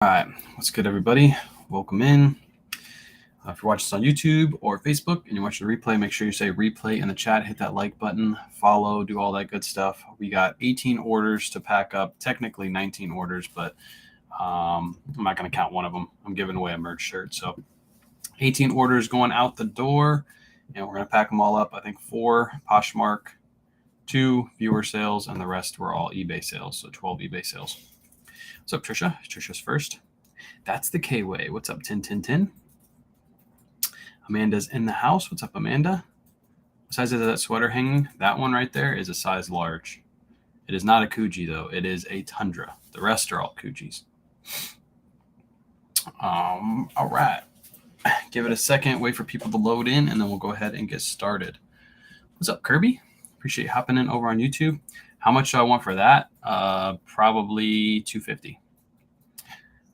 All right, what's good, everybody? Welcome in. If you're watching this on YouTube or Facebook and you're watching the replay, make sure you say replay in the chat, hit that like button, follow, do all that good stuff. We got 18 orders to pack up, technically 19 orders, but I'm not going to count one of them. I'm giving away a merch shirt. So 18 orders going out the door, and we're going to pack them all up. I think 4 Poshmark, 2 viewer sales, and the rest were all eBay sales, so 12 eBay sales. What's up, Trisha? Trisha's first. That's the K-Way. What's up, 10? Amanda's in the house. What's up, Amanda? What size is that sweater hanging? That one right there is a size large. It is not a Kuji, though. It is a Tundra. The rest are all Kujis. All right. Give it a second. Wait for people to load in, and then we'll go ahead and get started. What's up, Kirby? Appreciate you hopping in over on YouTube. How much do I want for that? Probably $250.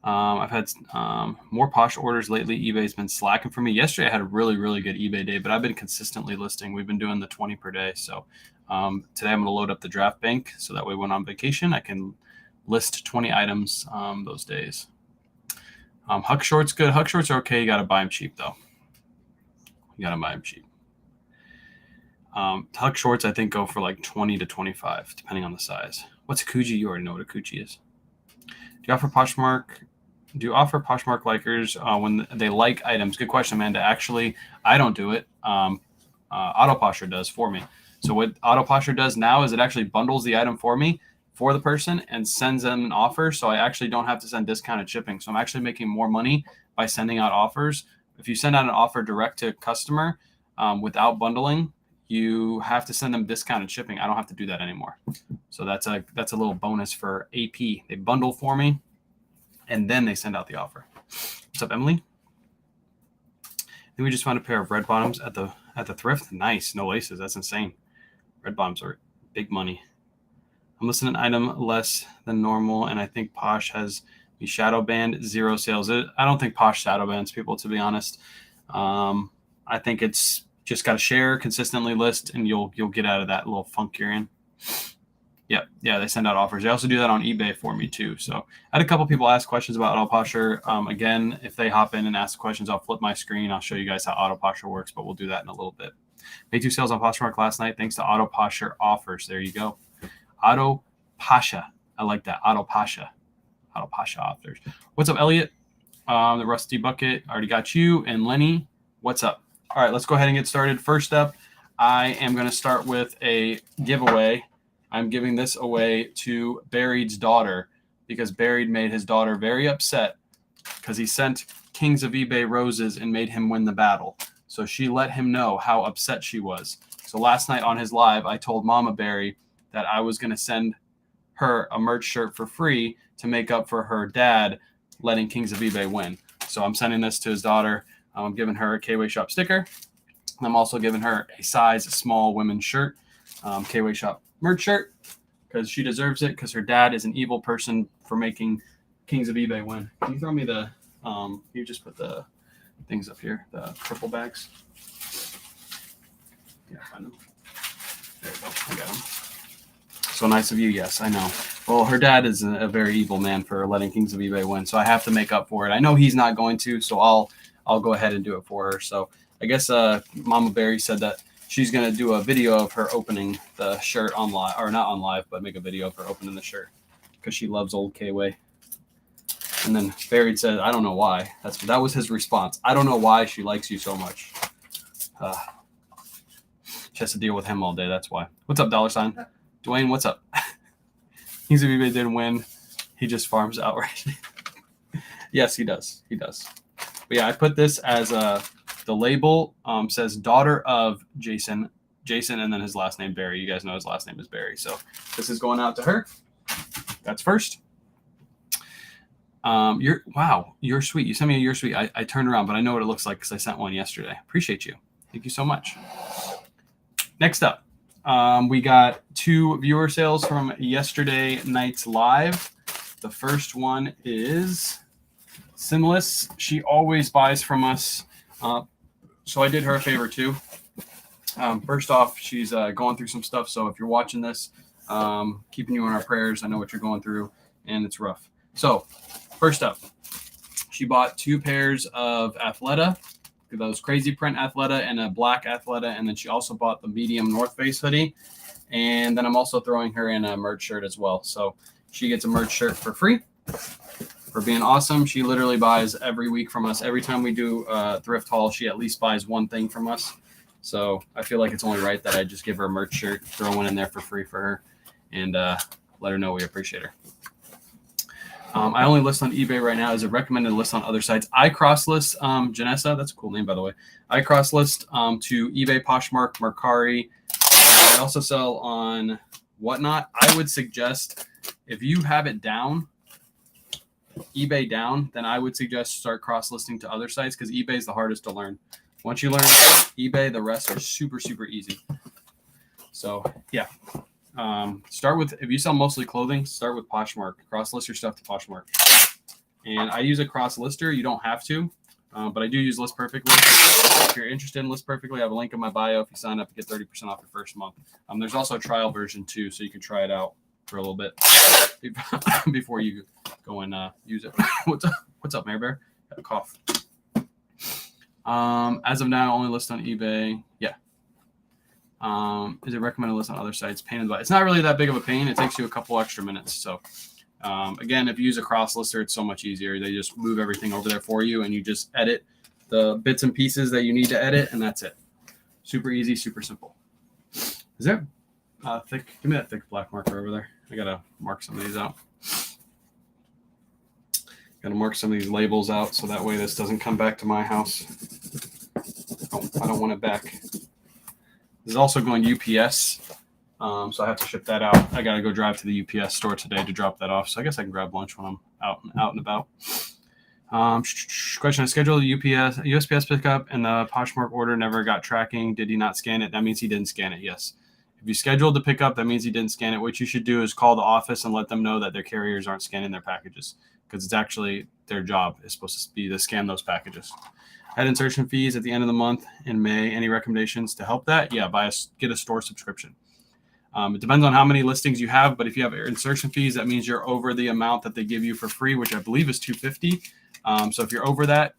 I've had more Posh orders lately. eBay's been slacking for me. Yesterday I had a really, really good eBay day, but I've been consistently listing. We've been doing the 20 per day. So today I'm going to load up the draft bank so that way when I'm on vacation, I can list 20 items those days. Huck shorts, good. Huck shorts are okay. You got to buy them cheap, though. You got to buy them cheap. Huck shorts, I think, go for like 20 to 25, depending on the size. What's a Kuji? You already know what a Kuji is. Do you offer Poshmark likers when they like items? Good question, Amanda. Actually, I don't do it. Autoposher does for me. So what Autoposher does now is it actually bundles the item for me, for the person, and sends them an offer. So I actually don't have to send discounted shipping. So I'm actually making more money by sending out offers. If you send out an offer direct to customer without bundling, you have to send them discounted shipping. I don't have to do that anymore. So that's a little bonus for AP. They bundle for me, and then they send out the offer. What's up, Emily? Then we just found a pair of red bottoms at the thrift. Nice, no laces. That's insane. Red bottoms are big money. I'm listing an item less than normal, and I think Posh has me shadow banned. 0 sales. I don't think Posh shadow bans people, to be honest. I think it's just got to share, consistently list, and you'll get out of that little funk you're in. Yeah, they send out offers. They also do that on eBay for me too. So I had a couple people ask questions about Autoposher. Again, if they hop in and ask questions, I'll flip my screen. I'll show you guys how Autoposher works, but we'll do that in a little bit. Made 2 sales on Poshmark last night thanks to Autoposher offers. There you go. Autopasha. I like that. Autopasha offers. What's up, Elliot? The Rusty Bucket. Already got you. And Lenny, what's up? All right, let's go ahead and get started. First up, I am going to start with a giveaway. I'm giving this away to Buried's daughter because Buried made his daughter very upset because he sent Kings of eBay roses and made him win the battle. So she let him know how upset she was. So last night on his live, I told Mama Berry that I was going to send her a merch shirt for free to make up for her dad letting Kings of eBay win. So I'm sending this to his daughter. I'm giving her a K-Way Shop sticker. I'm also giving her a size small women's shirt, K-Way Shop merch shirt, because she deserves it because her dad is an evil person for making Kings of eBay win. Can you throw me the, you just put the things up here, the purple bags? Yeah, find them. There you go. I got them. So nice of you. Yes, I know. Well, her dad is a very evil man for letting Kings of eBay win, so I have to make up for it. I know he's not going to, so I'll go ahead and do it for her. So I guess Mama Berry said that she's going to do a video of her opening the shirt on live, or not on live, but make a video of her opening the shirt because she loves old K-Way. And then Buried said, I don't know why. That was his response. I don't know why she likes you so much. She has to deal with him all day. That's why. What's up, $? Dwayne, what's up? Kings of eBay didn't win. He just farms outright. Yes, he does. He does. But yeah, I put this as the label says daughter of Jason, and then his last name Barry. You guys know his last name is Barry. So this is going out to her. That's first. You're sweet. You sent me a you're sweet. I turned around, but I know what it looks like because I sent one yesterday. Appreciate you. Thank you so much. Next up, we got 2 viewer sales from yesterday night's live. The first one is Sinless. She always buys from us, so I did her a favor too. First off, she's going through some stuff, so if you're watching this, keeping you in our prayers. I know what you're going through, and it's rough. So first up, She bought 2 pairs of Athleta, those crazy print Athleta, and a black Athleta, and then she also bought the medium North Face hoodie. And then I'm also throwing her in a merch shirt as well. So she gets a merch shirt for free for being awesome. She literally buys every week from us. Every time we do a thrift haul, she at least buys one thing from us. So I feel like it's only right that I just give her a merch shirt, throw one in there for free for her, and let her know we appreciate her. I only list on eBay right now. Is it recommended to list on other sites? I cross list Janessa. That's a cool name, by the way. I cross list to eBay, Poshmark, Mercari. I also sell on Whatnot. I would suggest if you have it down, eBay down, then I would suggest start cross listing to other sites because eBay is the hardest to learn. Once you learn eBay, the rest are super, super easy. So yeah. Start with, if you sell mostly clothing, start with Poshmark. Cross list your stuff to Poshmark. And I use a cross lister. You don't have to, but I do use List Perfectly. If you're interested in List Perfectly, I have a link in my bio. If you sign up, you get 30% off your first month. There's also a trial version too, so you can try it out for a little bit before you go and use it. What's up, Mayor Bear? Got a cough. As of now, only list on eBay. Yeah. Is it recommended to list on other sites? Pain in the butt. It's not really that big of a pain. It takes you a couple extra minutes. So, again, if you use a cross lister, it's so much easier. They just move everything over there for you, and you just edit the bits and pieces that you need to edit, and that's it. Super easy, super simple. Is there thick? Give me that thick black marker over there. I gotta mark some of these out. Gotta mark some of these labels out so that way this doesn't come back to my house. Oh, I don't want it back. This is also going UPS, so I have to ship that out. I got to go drive to the UPS store today to drop that off. So I guess I can grab lunch when I'm out and about. Question: I scheduled a USPS pickup, and the Poshmark order never got tracking. Did he not scan it? That means he didn't scan it. Yes. If you scheduled the pickup, that means he didn't scan it. What you should do is call the office and let them know that their carriers aren't scanning their packages because it's actually their job is supposed to be to scan those packages. Had insertion fees at the end of the month in May. Any recommendations to help that? Yeah, get a store subscription. It depends on how many listings you have, but if you have insertion fees, that means you're over the amount that they give you for free, which I believe is $250. So if you're over that,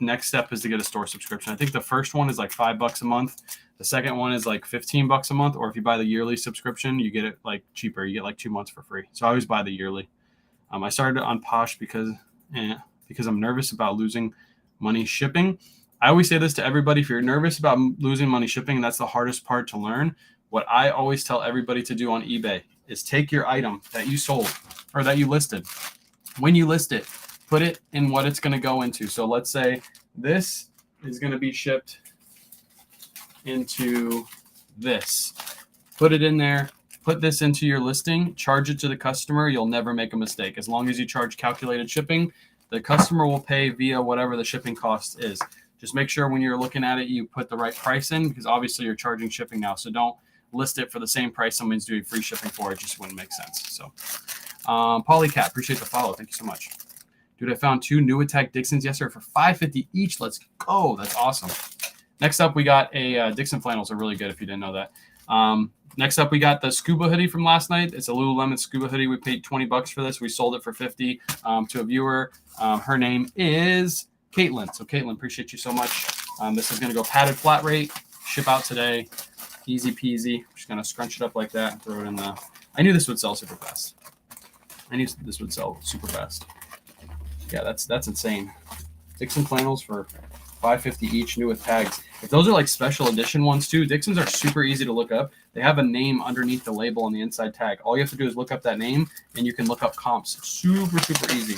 next step is to get a store subscription. I think the first one is like $5 a month. The second one is like $15 a month, or if you buy the yearly subscription, you get it like cheaper. You get like 2 months for free. So I always buy the yearly. I started on Posh because I'm nervous about losing money shipping. I always say this to everybody. If you're nervous about losing money shipping, and that's the hardest part to learn, what I always tell everybody to do on eBay is take your item that you sold or that you listed. When you list it, put it in what it's going to go into. So let's say this is going to be shipped into this. Put it in there. Put this into your listing. Charge it to the customer. You'll never make a mistake. As long as you charge calculated shipping, the customer will pay via whatever the shipping cost is. Just make sure when you're looking at it, you put the right price in because obviously you're charging shipping now. So don't list it for the same price someone's doing free shipping for. It just wouldn't make sense. So Polycat, appreciate the follow. Thank you so much. Dude, I found 2 new attack Dixons yesterday for $5.50 each. Let's go. That's awesome. Next up, we got a Dixon flannels are really good if you didn't know that. Next up, we got the scuba hoodie from last night. It's a Lululemon scuba hoodie. We paid $20 for this. We sold it for $50 to a viewer. Her name is Caitlin. So Caitlin, appreciate you so much. This is going to go padded flat rate, ship out today. Easy peasy. I'm just going to scrunch it up like that and throw it in the... I knew this would sell super fast. Yeah, that's insane. Dixon flannels for $5.50 each, new with tags. If those are like special edition ones too, Dixons are super easy to look up. They have a name underneath the label on the inside tag. All you have to do is look up that name, and you can look up comps. Super, super easy.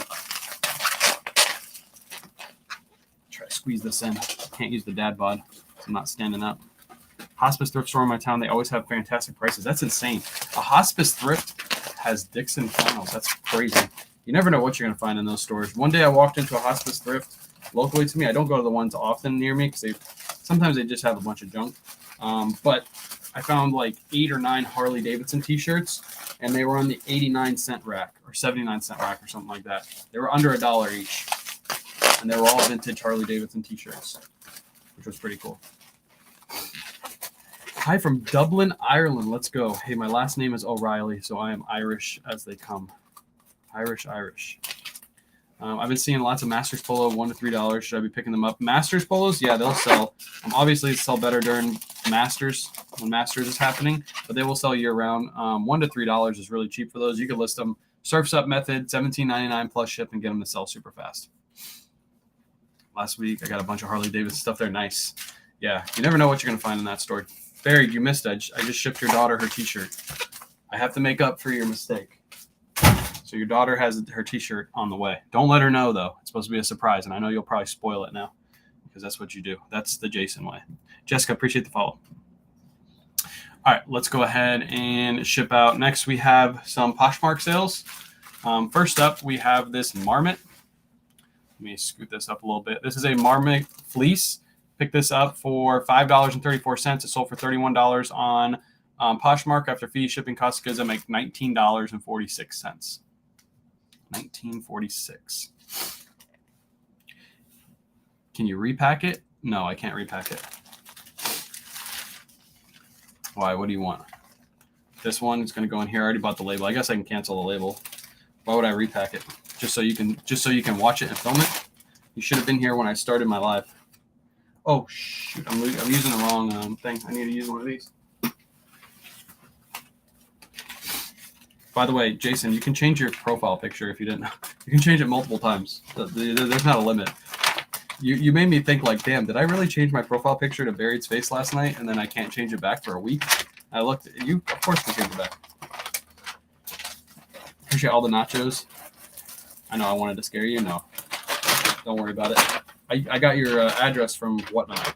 Try to squeeze this in. Can't use the dad bod, so I'm not standing up. Hospice thrift store in my town, they always have fantastic prices. That's insane. A hospice thrift has Dixon flannels. That's crazy. You never know what you're going to find in those stores. One day I walked into a hospice thrift locally to me. I don't go to the ones often near me because sometimes they just have a bunch of junk. But I found like 8 or 9 Harley Davidson t-shirts, and they were on the 89-cent rack or 79-cent rack or something like that. They were under $1 each, and they were all vintage Harley Davidson t-shirts, which was pretty cool. Hi from Dublin, Ireland. Let's go. Hey, my last name is O'Reilly, so I am Irish as they come. Irish. I've been seeing lots of Masters Polo, $1 to $3. Should I be picking them up? Masters Polos, yeah, they'll sell. Obviously, they sell better during Masters, when Masters is happening, but they will sell year-round. $1 to $3 is really cheap for those. You can list them. Surf's Up method, $17.99 plus ship, and get them to sell super fast. Last week, I got a bunch of Harley Davidson stuff there. Nice. Yeah, you never know what you're going to find in that store. Barry, you missed it. I just shipped your daughter her T-shirt. I have to make up for your mistake. So your daughter has her T-shirt on the way. Don't let her know, though. It's supposed to be a surprise, and I know you'll probably spoil it now because that's what you do. That's the Jason way. Jessica, appreciate the follow. All right, let's go ahead and ship out. Next, we have some Poshmark sales. First up, we have this Marmot. Let me scoot this up a little bit. This is a Marmot fleece. Picked this up for $5.34. It sold for $31 on Poshmark. After fees, shipping, cost of goods, I make $19.46. $19.46. Can you repack it? No, I can't repack it. Why? What do you want? This one is going to go in here. I already bought the label. I guess I can cancel the label. Why would I repack it? Just so you can watch it and film it. You should have been here when I started my live. Oh shoot! I'm using the wrong thing. I need to use one of these. By the way, Jason, you can change your profile picture if you didn't know. You can change it multiple times. There's not a limit. You made me think like, damn, did I really change my profile picture to Buried's face last night and then I can't change it back for a week? I looked at you, of course can change it back. Appreciate all the nachos. I know I wanted to scare you. No, don't worry about it. I got your address from Whatnot.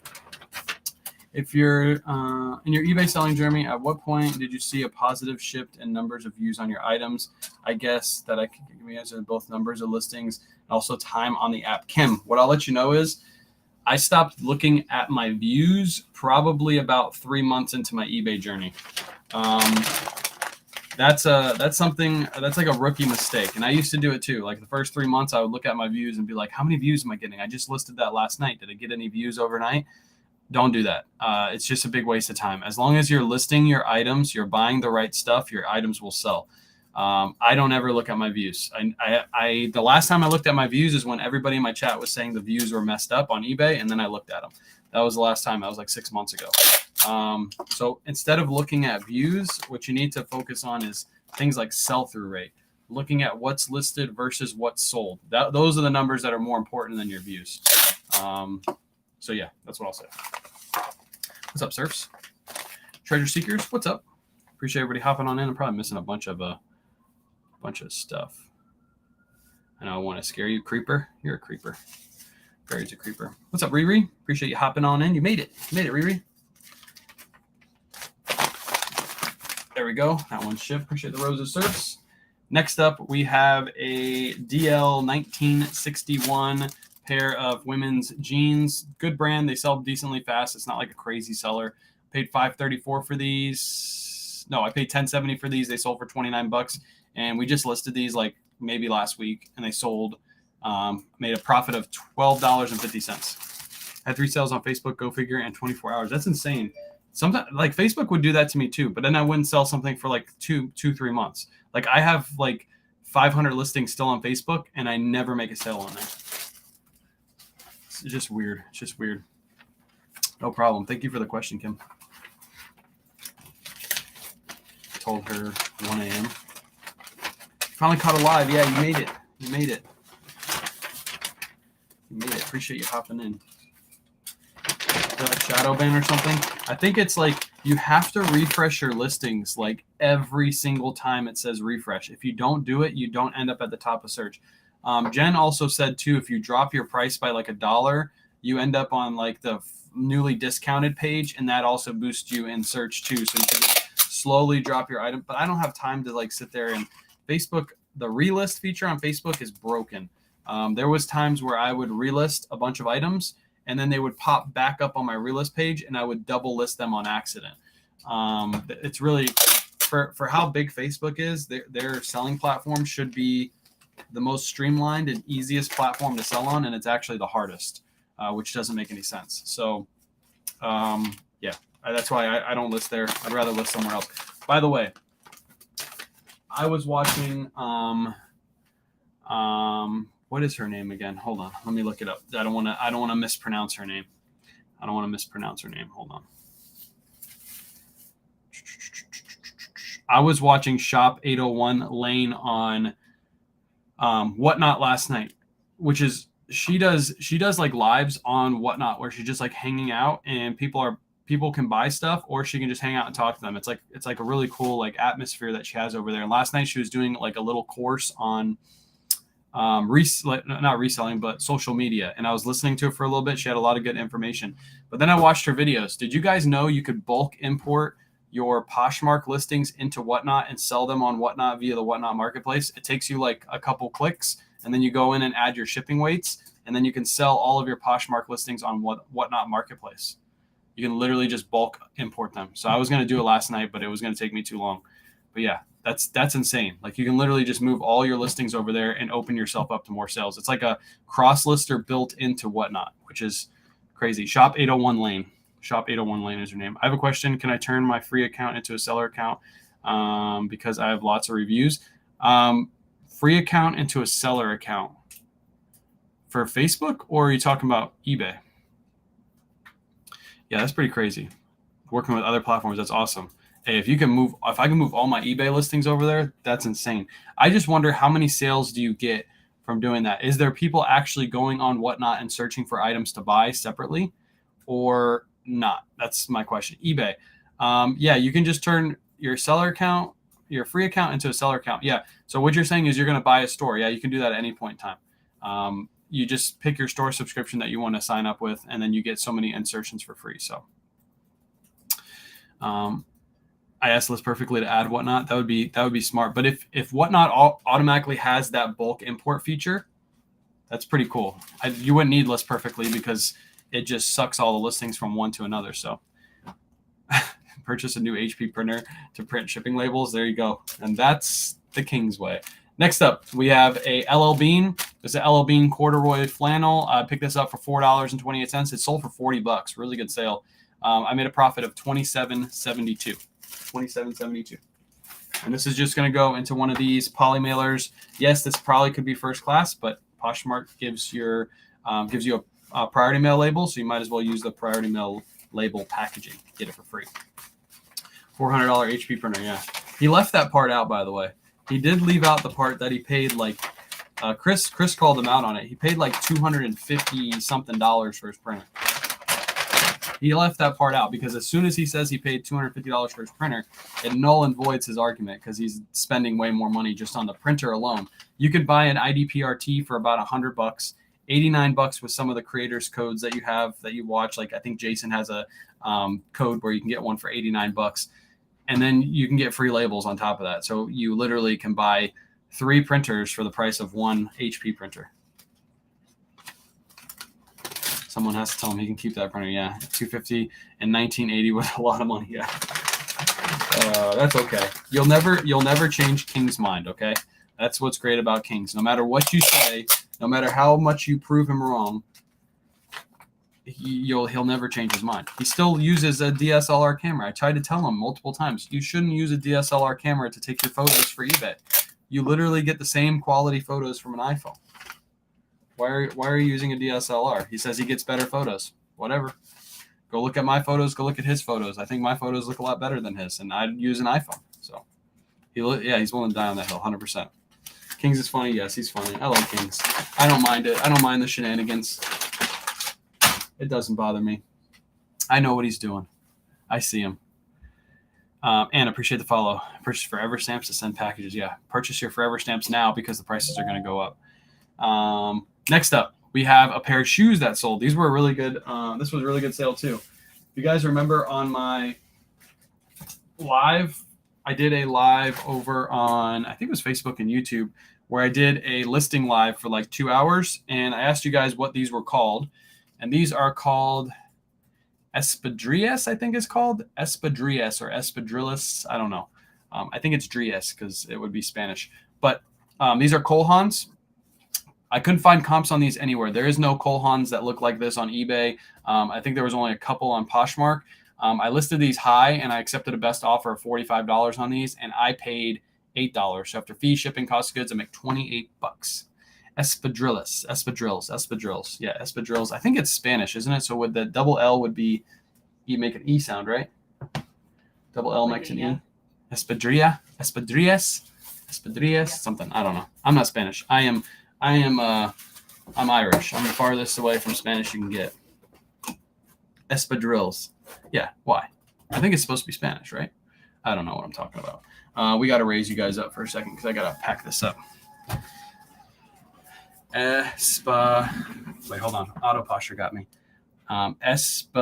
If you're in your eBay selling journey, at what point did you see a positive shift in numbers of views on your items? I guess that I can give you answer both numbers of listings and also time on the app. Kim, what I'll let you know is I stopped looking at my views probably about 3 months into my eBay journey. That's like a rookie mistake. And I used to do it too. Like the first 3 months, I would look at my views and be like, how many views am I getting? I just listed that last night. Did it get any views overnight? Don't do that. It's just a big waste of time. As long as you're listing your items, you're buying the right stuff, your items will sell. I don't ever look at my views. The last time I looked at my views is when everybody in my chat was saying the views were messed up on eBay, and then I looked at them. That was the last time. That was like 6 months ago. So instead of looking at views, what you need to focus on is things like sell-through rate, looking at what's listed versus what's sold. Those are the numbers that are more important than your views. So yeah, that's what I'll say. What's up, Surfs? Treasure Seekers, what's up? Appreciate everybody hopping on in. I'm probably missing a bunch of stuff. I know I want to scare you, Creeper. You're a creeper. Barry's a creeper. What's up, Riri? Appreciate you hopping on in. You made it. You made it, Riri. There we go. That one's shipped. Appreciate the roses, Surfs. Next up, we have a DL 1961 pair of women's jeans. Good brand. They sell decently fast. It's not like a crazy seller. Paid $5.34 for these. No, I paid $10.70 for these. They sold for $29, and we just listed these like maybe last week, and they sold. Made a profit of $12.50. Had 3 sales on Facebook, go figure, in 24 hours. That's insane. Sometimes like Facebook would do that to me too, but then I wouldn't sell something for like 2-3 months. Like I have like 500 listings still on Facebook, and I never make a sale on there. It's just weird. It's just weird. No problem. Thank you for the question, Kim. I told her 1 a.m. Finally caught a live. Yeah, you made it. You made it. You made it. Appreciate you hopping in. Shadow ban or something? I think it's like you have to refresh your listings like every single time it says refresh. If you don't do it, you don't end up at the top of search. Jen also said too, if you drop your price by like $1, you end up on like the newly discounted page, and that also boosts you in search too. So you can just slowly drop your item. But I don't have time to like sit there and Facebook. The relist feature on Facebook is broken. There was times where I would relist a bunch of items, and then they would pop back up on my relist page, and I would double list them on accident. It's really for how big Facebook is. Their selling platform should be the most streamlined and easiest platform to sell on, and it's actually the hardest, which doesn't make any sense. So, yeah, that's why I don't list there. I'd rather list somewhere else. By the way, I was watching What is her name again? Hold on. Let me look it up. I don't want to mispronounce her name. Hold on. I was watching Shop 801 Lane on Whatnot last night, which is she does like lives on Whatnot where she's just like hanging out and people can buy stuff, or she can just hang out and talk to them. It's like a really cool like atmosphere that she has over there. And last night she was doing like a little course on not reselling, but social media. And I was listening to it for a little bit. She had a lot of good information. But then I watched her videos. Did you guys know you could bulk import your Poshmark listings into Whatnot and sell them on Whatnot via the Whatnot marketplace? It takes you like a couple clicks, and then you go in and add your shipping weights, and then you can sell all of your Poshmark listings on Whatnot marketplace. You can literally just bulk import them. So I was going to do it last night, but it was going to take me too long. But yeah, that's insane. Like you can literally just move all your listings over there and open yourself up to more sales. It's like a cross lister built into Whatnot, which is crazy. Shop 801 Lane. Shop 801 Lane is your name. I have a question. Can I turn my free account into a seller account because I have lots of reviews? Free account into a seller account for Facebook, or are you talking about eBay? Yeah, that's pretty crazy. Working with other platforms, that's awesome. Hey, if I can move all my eBay listings over there, that's insane. I just wonder how many sales do you get from doing that? Is there people actually going on Whatnot and searching for items to buy separately or not? That's my question. eBay. Yeah, you can just turn your seller account, your free account into a seller account. Yeah. So what you're saying is you're going to buy a store. Yeah, you can do that at any point in time. You just pick your store subscription that you want to sign up with, and then you get so many insertions for free. So I asked List Perfectly to add Whatnot. That would be smart. But if Whatnot automatically has that bulk import feature, that's pretty cool. You wouldn't need List Perfectly because it just sucks all the listings from one to another. So purchase a new HP printer to print shipping labels. There you go. And that's the King's way. Next up, we have a LL Bean. It's an LL Bean corduroy flannel. I picked this up for $4.28. It sold for $40. Really good sale. I made a profit of $27.72. $27.72. And this is just going to go into one of these poly mailers. Yes, this probably could be first class, but Poshmark gives you a priority mail label, so you might as well use the priority mail label packaging. Get it for free. $400 HP printer, yeah. He left that part out, by the way. He did leave out the part that he paid like Chris called him out on it. He paid like $250 something for his printer. He left that part out because as soon as he says he paid $250 for his printer, it null and voids his argument because he's spending way more money just on the printer alone. You could buy an IDPRT for about $100, $89 with some of the creators codes that you have that you watch. Like I think Jason has a code where you can get one for $89, and then you can get free labels on top of that. So you literally can buy 3 printers for the price of 1 HP printer. Someone has to tell him he can keep that printer. Yeah, $250 and $19.80 was a lot of money. Yeah, that's okay. You'll never change King's mind. Okay, that's what's great about Kings. No matter what you say, no matter how much you prove him wrong, he'll never change his mind. He still uses a DSLR camera. I tried to tell him multiple times, you shouldn't use a DSLR camera to take your photos for eBay. You literally get the same quality photos from an iPhone. Why are you using a DSLR? He says he gets better photos. Whatever. Go look at my photos. Go look at his photos. I think my photos look a lot better than his, and I'd use an iPhone. So, he's willing to die on that hill, 100%. Kings is funny. Yes, he's funny. I like Kings. I don't mind it. I don't mind the shenanigans. It doesn't bother me. I know what he's doing. I see him. And appreciate the follow. Purchase Forever stamps to send packages. Yeah, purchase your Forever stamps now because the prices are going to go up. Next up, we have a pair of shoes that sold. These were really good. This was a really good sale too. If you guys remember on my live, I did a live over on, I think it was Facebook and YouTube, where I did a listing live for like 2 hours. And I asked you guys what these were called. And these are called Espadrilles, I think it's called. Espadrilles or Espadrilles. I don't know. I think it's Dries because it would be Spanish. But these are Cole Haans. I couldn't find comps on these anywhere. There is no Cole Haans that look like this on eBay. I think there was only a couple on Poshmark. I listed these high, and I accepted a best offer of $45 on these, and I paid $8. So after fee, shipping, cost of goods, I make $28. Espadrilles. Yeah, espadrilles. I think it's Spanish, isn't it? So with the double L would be, you make an E sound, right? Double L makes an E. Espadrillas, something. I don't know. I'm not Spanish. I'm Irish. I'm the farthest away from Spanish you can get. Espadrilles. Yeah, why? I think it's supposed to be Spanish, right? I don't know what I'm talking about. We got to raise you guys up for a second because I got to pack this up. Wait, hold on. Auto posture got me. Espadrilles.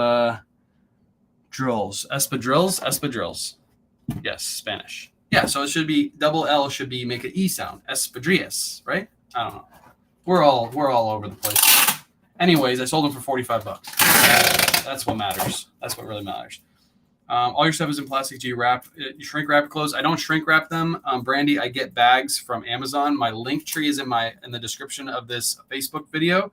Yes, Spanish. Yeah, so it should be double L should be make an E sound. Espadrilles, right? I don't know. We're all over the place. Anyways, I sold them for $45. That's what matters. That's what really matters. All your stuff is in plastic. Do you shrink wrap clothes? I don't shrink wrap them. Brandy, I get bags from Amazon. My link tree is in the description of this Facebook video.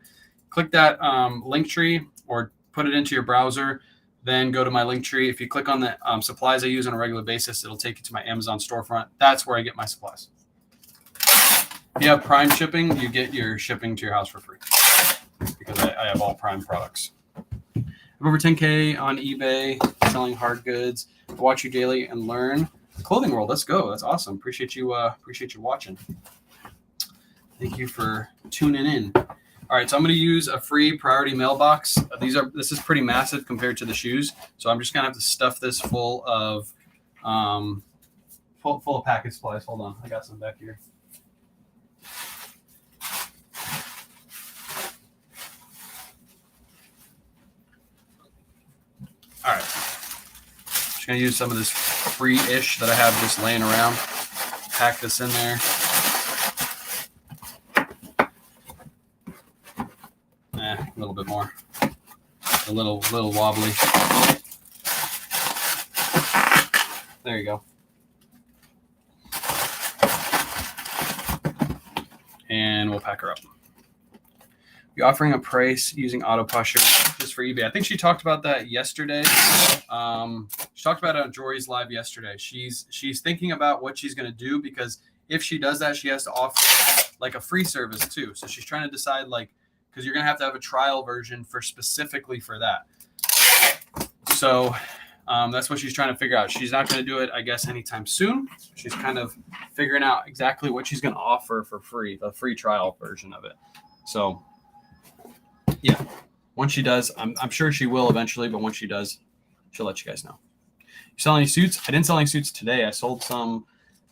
Click that link tree or put it into your browser. Then go to my link tree. If you click on the supplies I use on a regular basis, it'll take you to my Amazon storefront. That's where I get my supplies. If you have Prime shipping, you get your shipping to your house for free because I have all Prime products. I'm over 10K on eBay selling hard goods. I watch you daily and learn. Clothing world, let's go. That's awesome. Appreciate you watching. Thank you for tuning in. All right, so I'm going to use a free priority mailbox. This is pretty massive compared to the shoes, so I'm just going to have to stuff this full of package supplies. Hold on, I got some back here. All right, just going to use some of this free-ish that I have just laying around. Pack this in there. A little bit more. A little wobbly. There you go. And we'll pack her up. You're offering a price using auto posture just for eBay. I think she talked about that yesterday. She talked about it on Jory's live yesterday. She's thinking about what she's going to do because if she does that, she has to offer like a free service too. So she's trying to decide because you're going to have a trial version specifically for that. So that's what she's trying to figure out. She's not going to do it, I guess, anytime soon. She's kind of figuring out exactly what she's going to offer for free, the free trial version of it. So yeah, once she does, I'm sure she will eventually, but once she does, she'll let you guys know. You sell any suits? I didn't sell any suits today. I sold some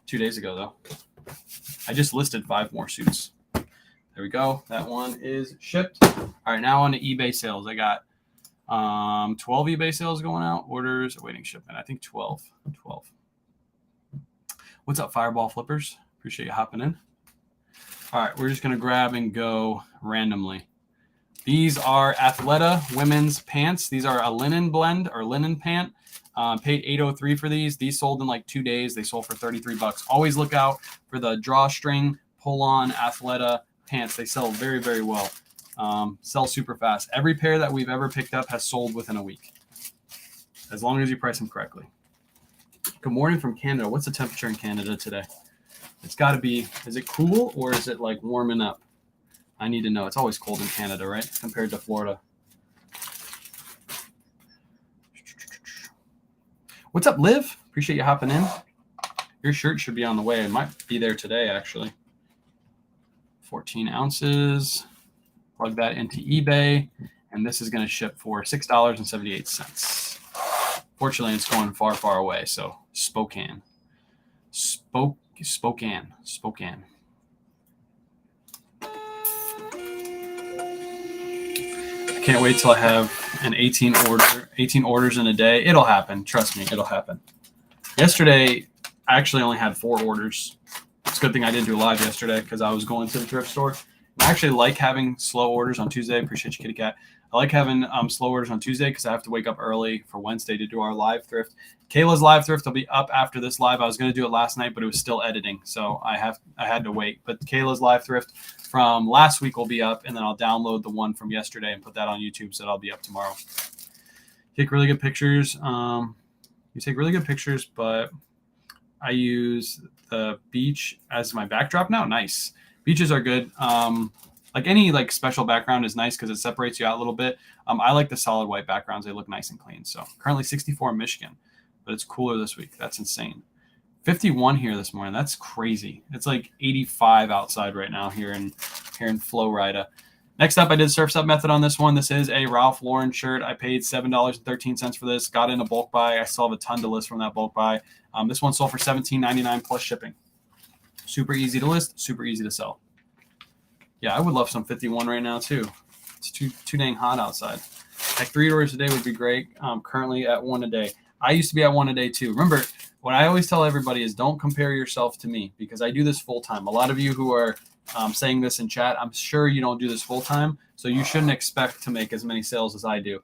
2 days ago, though. I just listed 5 more suits. There we go. That one is shipped. All right, now on to eBay sales. I got 12 eBay sales going out. Orders awaiting shipment. I think 12. What's up, Fireball Flippers? Appreciate you hopping in. All right, we're just going to grab and go randomly. These are Athleta women's pants. These are a linen blend or linen pant. Paid $803 for these. These sold in like 2 days. They sold for $33. Always look out for the drawstring pull-on Athleta pants. They sell very, very well. Sell super fast. Every pair that we've ever picked up has sold within a week, as long as you price them correctly. Good morning from Canada. What's the temperature in Canada today? It's got to be, is it cool or is it like warming up? I need to know. It's always cold in Canada, right? Compared to Florida. What's up, Liv? Appreciate you hopping in. Your shirt should be on the way. It might be there today, actually. 14 ounces. Plug that into eBay. And this is going to ship for $6.78. Fortunately, it's going far, far away. So Spokane. Spokane. I can't wait till I have an 18 orders in a day. It'll happen. Trust me, it'll happen. Yesterday, I actually only had 4 orders. It's a good thing I didn't do live yesterday because I was going to the thrift store. I actually like having slow orders on Tuesday. Appreciate you, Kitty Cat. I like having slow orders on Tuesday because I have to wake up early for Wednesday to do our live thrift. Kayla's live thrift will be up after this live. I was going to do it last night, but it was still editing, so I had to wait. But Kayla's live thrift from last week will be up, and then I'll download the one from yesterday and put that on YouTube, so that'll be up tomorrow. Take really good pictures. You take really good pictures, but I use the beach as my backdrop now. Nice. Beaches are good. Like any like special background is nice because it separates you out a little bit. I like the solid white backgrounds. They look nice and clean. So currently 64 in Michigan, but it's cooler this week. That's insane. 51 here this morning. That's crazy. It's like 85 outside right now here in Florida. Next up, I did Surf's Up method on this one. This is a Ralph Lauren shirt. I paid $7.13 for this. Got in a bulk buy. I still have a ton to list from that bulk buy. This one sold for $17.99 plus shipping. Super easy to list, super easy to sell. Yeah, I would love some 51 right now too. It's too dang hot outside. Like 3 orders a day would be great. Currently at 1 a day. I used to be at 1 a day too. Remember, what I always tell everybody is don't compare yourself to me because I do this full time. A lot of you who are saying this in chat, I'm sure you don't do this full time, so you shouldn't expect to make as many sales as I do.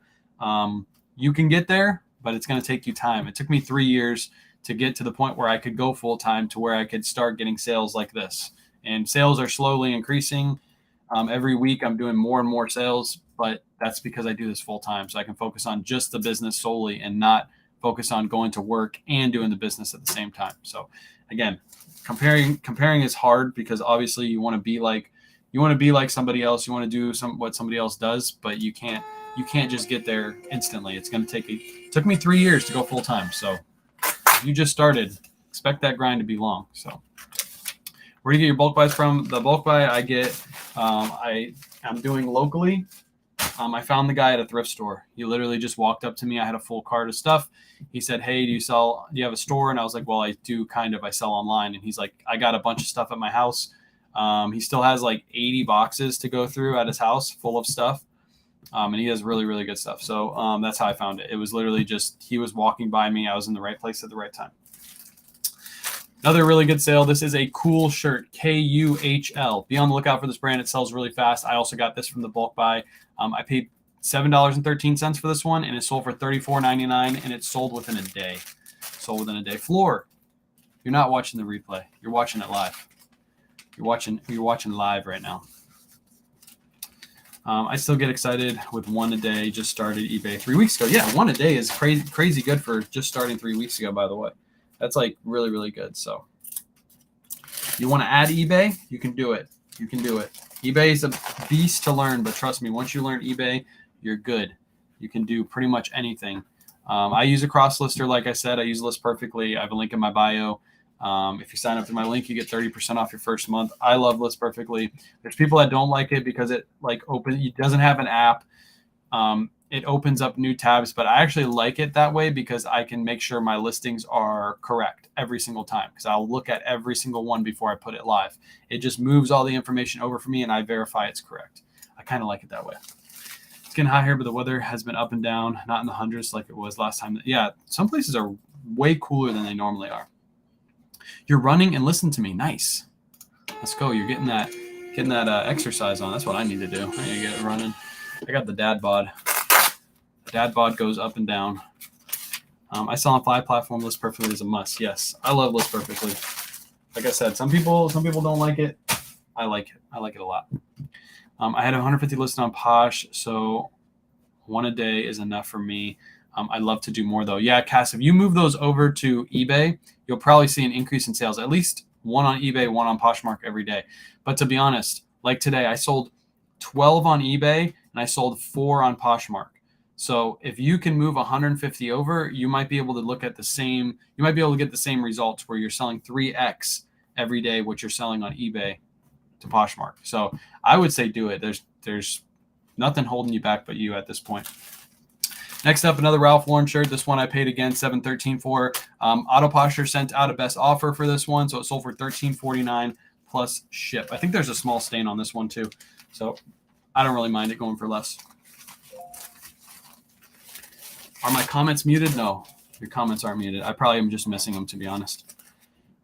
You can get there, but it's going to take you time. It took me 3 years to get to the point where I could go full time to where I could start getting sales like this. And sales are slowly increasing. Every week I'm doing more and more sales, but that's because I do this full time. So I can focus on just the business solely and not focus on going to work and doing the business at the same time. So again, comparing is hard because obviously you want to be like somebody else. You want to do what somebody else does, but you can't just get there instantly. It's going to it took me 3 years to go full time. So if you just started, expect that grind to be long. So where do you get your bulk buys from? The bulk buy I get, I'm doing locally. I found the guy at a thrift store. He literally just walked up to me. I had a full cart of stuff. He said, "Hey, do you have a store?" And I was like, "Well, I do kind of. I sell online." And he's like, "I got a bunch of stuff at my house." He still has like 80 boxes to go through at his house full of stuff. And he has really, really good stuff. So that's how I found it. It was literally just he was walking by me. I was in the right place at the right time. Another really good sale. This is a cool shirt, KUHL. Be on the lookout for this brand. It sells really fast. I also got this from the bulk buy. I paid $7.13 for this one, and it sold for $34.99, and it sold within a day. Floor, you're not watching the replay. You're watching it live. You're watching live right now. I still get excited with 1 a day. Just started eBay 3 weeks ago. Yeah, 1 a day is crazy good for just starting 3 weeks ago, by the way. That's like really, really good. So you want to add eBay? You can do it. eBay is a beast to learn, but trust me, once you learn eBay, you're good. You can do pretty much anything. I use a cross lister. Like I said, I use List Perfectly. I have a link in my bio. If you sign up to my link, you get 30% off your first month. I love List Perfectly. There's people that don't like it because it doesn't have an app. It opens up new tabs, but I actually like it that way because I can make sure my listings are correct every single time because I'll look at every single one before I put it live. It just moves all the information over for me and I verify it's correct. I kind of like it that way. It's getting hot here, but the weather has been up and down, not in the hundreds like it was last time. Yeah, some places are way cooler than they normally are. You're running and listen to me. Nice. Let's go. You're getting that exercise on. That's what I need to do. I need to get it running. I got the dad bod. The dad bod goes up and down. I sell on 5 platform. List Perfectly is a must. Yes, I love List Perfectly. Like I said, some people don't like it. I like it. I like it a lot. I had 150 listed on Posh, so 1 a day is enough for me. I'd love to do more though. Yeah, Cass, if you move those over to eBay, you'll probably see an increase in sales. At least 1 on eBay, 1 on Poshmark every day. But to be honest, like today, I sold 12 on eBay and I sold 4 on Poshmark. So if you can move 150 over, you might be able to look at the same. You might be able to get the same results where you're selling 3x every day what you're selling on eBay to Poshmark. So I would say do it. There's nothing holding you back but you at this point. Next up, another Ralph Lauren shirt. This one I paid again $7.13 for. Autoposture sent out a best offer for this one, so it sold for $13.49 plus ship. I think there's a small stain on this one too, so I don't really mind it going for less. Are my comments muted? No, your comments aren't muted. I probably am just missing them, to be honest.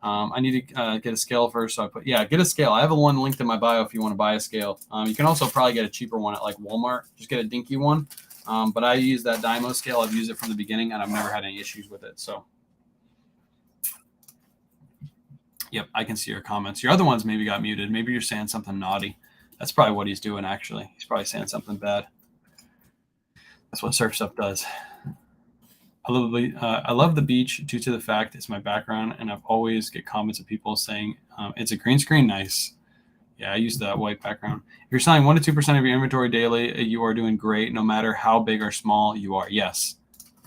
I need to get a scale first. So get a scale. I have one linked in my bio if you want to buy a scale. You can also probably get a cheaper one at like Walmart. Just get a dinky one. But I use that Dymo scale. I've used it from the beginning, and I've never had any issues with it. So, yep, I can see your comments. Your other ones maybe got muted. Maybe you're saying something naughty. That's probably what he's doing, actually. He's probably saying something bad. That's what Surf's Up does. I love the beach due to the fact it's my background, and I've always get comments of people saying it's a green screen. Nice. Yeah, I use that white background. If you're selling 1 to 2% of your inventory daily, you are doing great no matter how big or small you are. Yes.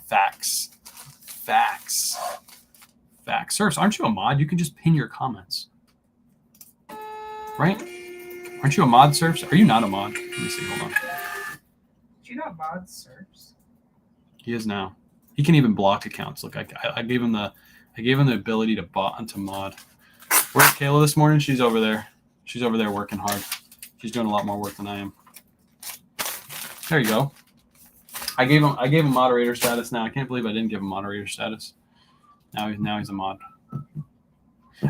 Facts. Facts. Facts. Surfs, aren't you a mod? You can just pin your comments. Right? Aren't you a mod, Surfs? Are you not a mod? Let me see. Hold on. Do you not mod Surfs? He is now. He can even block accounts. Look, I gave him the ability to bot and to mod. Where's Kayla this morning? She's over there. She's over there working hard. She's doing a lot more work than I am. There you go. I gave him moderator status now. I can't believe I didn't give him moderator status. Now he's a mod.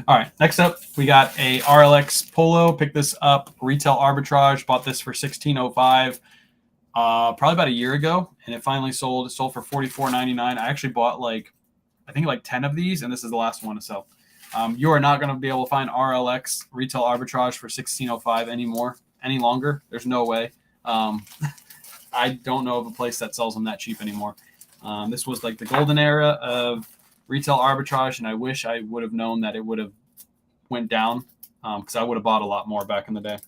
All right, next up we got a RLX Polo. Picked this up retail arbitrage. Bought this for $16.05. Probably about a year ago, and it finally sold. It sold for $44.99. I actually bought like 10 of these, and this is the last one to sell. You are not going to be able to find RLX retail arbitrage for $16.05 any longer. There's no way. I don't know of a place that sells them that cheap anymore. This was like the golden era of retail arbitrage, and I wish I would have known that it would have went down because I would have bought a lot more back in the day.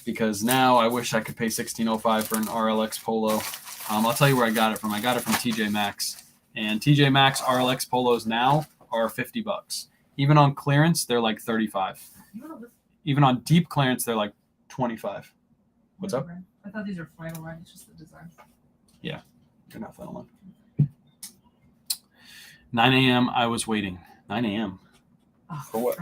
Because now I wish I could pay $16.05 for an RLX Polo. I'll tell you where I got it from. I got it from TJ Maxx, and TJ Maxx RLX Polos now are $50. Even on clearance, they're like $35. Even on deep clearance, they're like $25. What's up? I thought these were flannel line. It's just the design. Yeah, they're not flannel line. 9 a.m. I was waiting. 9 a.m. For what?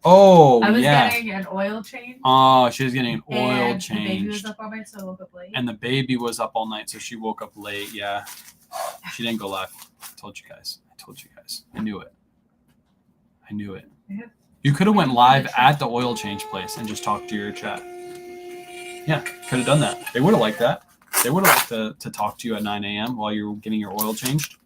Oh, I was yeah. getting an oil change. Oh, she was getting an oil and change. The baby was up all night, so I woke up late. And the baby was up all night, so she woke up late. Yeah. She didn't go live. I told you guys. I knew it. Yeah. You could have went live at the oil change place and just talked to your chat. Yeah, could have done that. They would have liked that. They would have liked to talk to you at 9 a.m. while you were getting your oil changed.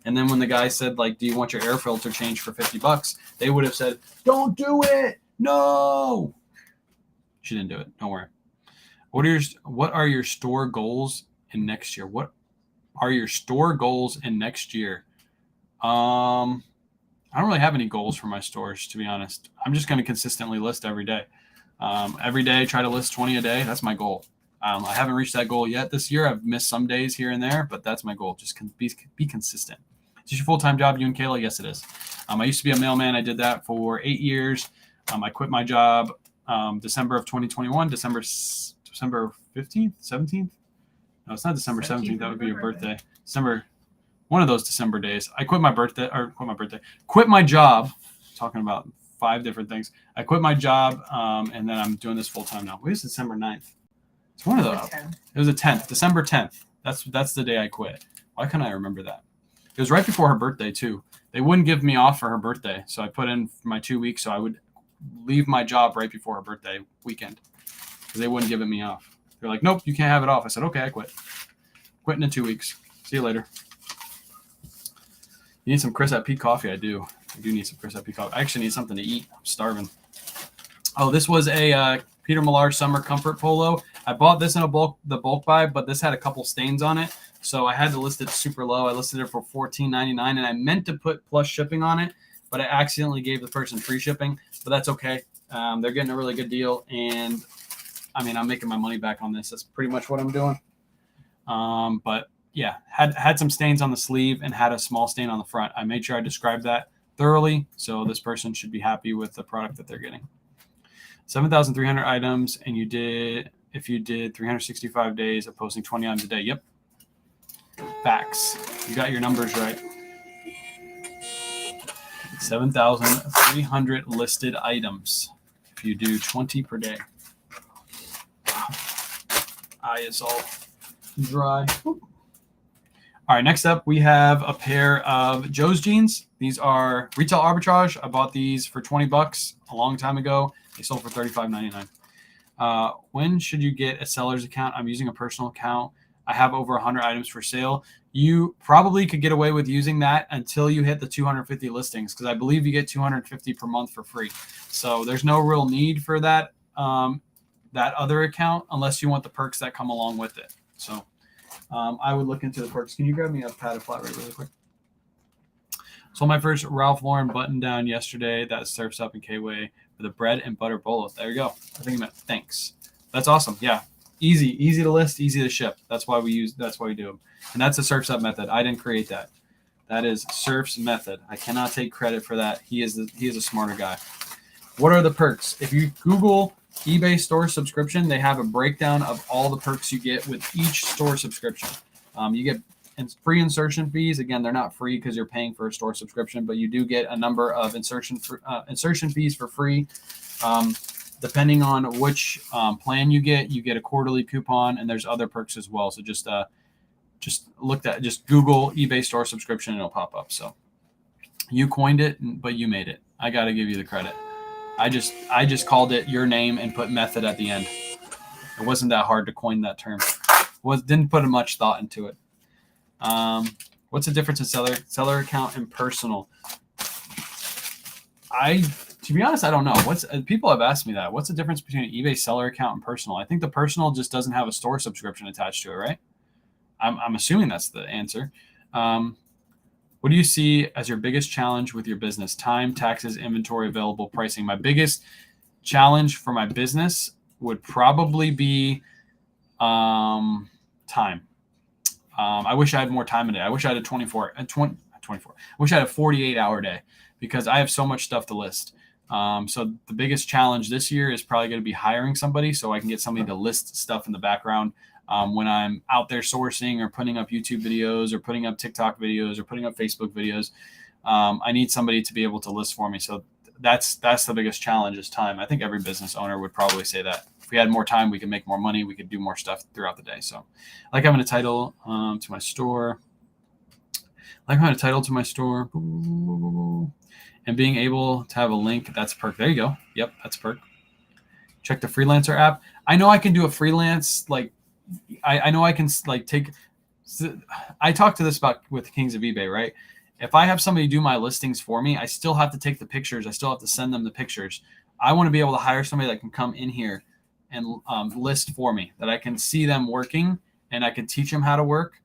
And then when the guy said, like, do you want your air filter changed for $50? They would have said, don't do it. No. She didn't do it. Don't worry. What are your store goals in next year? What are your store goals in next year? I don't really have any goals for my stores, to be honest. I'm just going to consistently list every day. Every day, try to list 20 a day. That's my goal. I haven't reached that goal yet this year. I've missed some days here and there, but that's my goal. Just be consistent. Is this your full-time job, you and Kayla? Yes, it is. I used to be a mailman. I did that for 8 years. I quit my job December of 2021, December 15th, 17th? No, it's not December 17th. That would be your birthday. December, one of those December days. I quit my job. Talking about 5 different things. I quit my job, and then I'm doing this full-time now. Wait, it's December 9th. It's one of those. It was the 10th, December 10th. That's the day I quit. Why couldn't I remember that? It was right before her birthday, too. They wouldn't give me off for her birthday, so I put in my 2 weeks, so I would leave my job right before her birthday weekend because they wouldn't give it me off. They're like, nope, you can't have it off. I said, okay, I quit. Quitting in 2 weeks. See you later. You need some Chris at Pete coffee? I do. I do need some Chris at Pete coffee. I actually need something to eat. I'm starving. Oh, this was a Peter Millar Summer Comfort Polo. I bought this in the bulk buy, but this had a couple stains on it, so I had to list it super low. I listed it for $14.99, and I meant to put plus shipping on it, but I accidentally gave the person free shipping, but that's okay. They're getting a really good deal, and I mean, I'm making my money back on this. That's pretty much what I'm doing. But yeah, had some stains on the sleeve and had a small stain on the front. I made sure I described that thoroughly, so this person should be happy with the product that they're getting. 7,300 items, and if you did 365 days of posting 20 items a day. Yep. Facts. You got your numbers right. 7,300 listed items if you do 20 per day. Eye is all dry. All right, next up we have a pair of Joe's jeans. These are retail arbitrage. I bought these for $20 a long time ago. They sold for $35.99. When should you get a seller's account? I'm using a personal account. I have over 100 items for sale. You probably could get away with using that until you hit the 250 listings, because I believe you get 250 per month for free. So there's no real need for that other account unless you want the perks that come along with it. So I would look into the perks. Can you grab me a padded flat rate really quick? So my first Ralph Lauren button down yesterday that surfs up in K-Way with a bread and butter bolo. There you go. I think it meant thanks. That's awesome. Yeah. Easy to list, easy to ship. That's why we do them. And that's the Surf's Up method. I didn't create that. That is Surf's method. I cannot take credit for that. He is a smarter guy. What are the perks? If you Google eBay store subscription, they have a breakdown of all the perks you get with each store subscription. You get free insertion fees. Again, they're not free because you're paying for a store subscription, but you do get a number of insertion fees for free. Depending on which plan you get a quarterly coupon, and there's other perks as well. So just Google eBay store subscription and it'll pop up. So you coined it, but you made it. I got to give you the credit. I just called it your name and put method at the end. It wasn't that hard to coin that term. Didn't put much thought into it. What's the difference in seller account and personal? To be honest, I don't know. People have asked me that. What's the difference between an eBay seller account and personal? I think the personal just doesn't have a store subscription attached to it, right? I'm assuming that's the answer. What do you see as your biggest challenge with your business? Time, taxes, inventory, available pricing. My biggest challenge for my business would probably be time. I wish I had more time in a day. I wish I had a 24. I wish I had a 48-hour day because I have so much stuff to list. So the biggest challenge this year is probably going to be hiring somebody so I can get somebody to list stuff in the background. When I'm out there sourcing or putting up YouTube videos or putting up TikTok videos or putting up Facebook videos, I need somebody to be able to list for me. So that's the biggest challenge is time. I think every business owner would probably say that. If we had more time, we could make more money. We could do more stuff throughout the day. So I like having a title to my store. And being able to have a link. That's a perk. There you go. Yep, that's a perk. Check the freelancer app. I know I can do a freelance I know I can take. I talked to this about with Kings of eBay, right? If I have somebody do my listings for me, I still have to take the pictures. I still have to send them the pictures. I want to be able to hire somebody that can come in here and list for me, that I can see them working and I can teach them how to work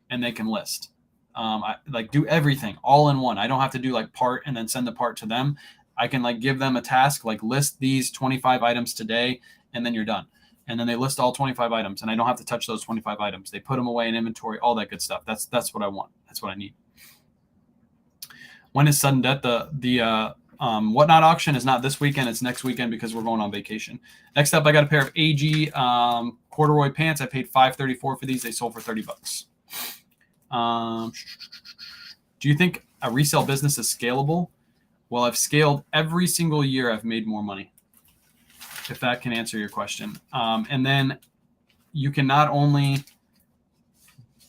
and they can list. I do everything all in one. I don't have to do part and then send the part to them. I can give them a task, list these 25 items today, and then you're done. And then they list all 25 items, and I don't have to touch those 25 items. They put them away in inventory, all that good stuff. That's what I want. That's what I need. When is sudden death? The Whatnot auction is not this weekend. It's next weekend because we're going on vacation. Next up, I got a pair of AG corduroy pants. I paid $5.34 for these. They sold for $30. Do you think a resale business is scalable? Well, I've scaled every single year. I've made more money. If that can answer your question. And then you can not only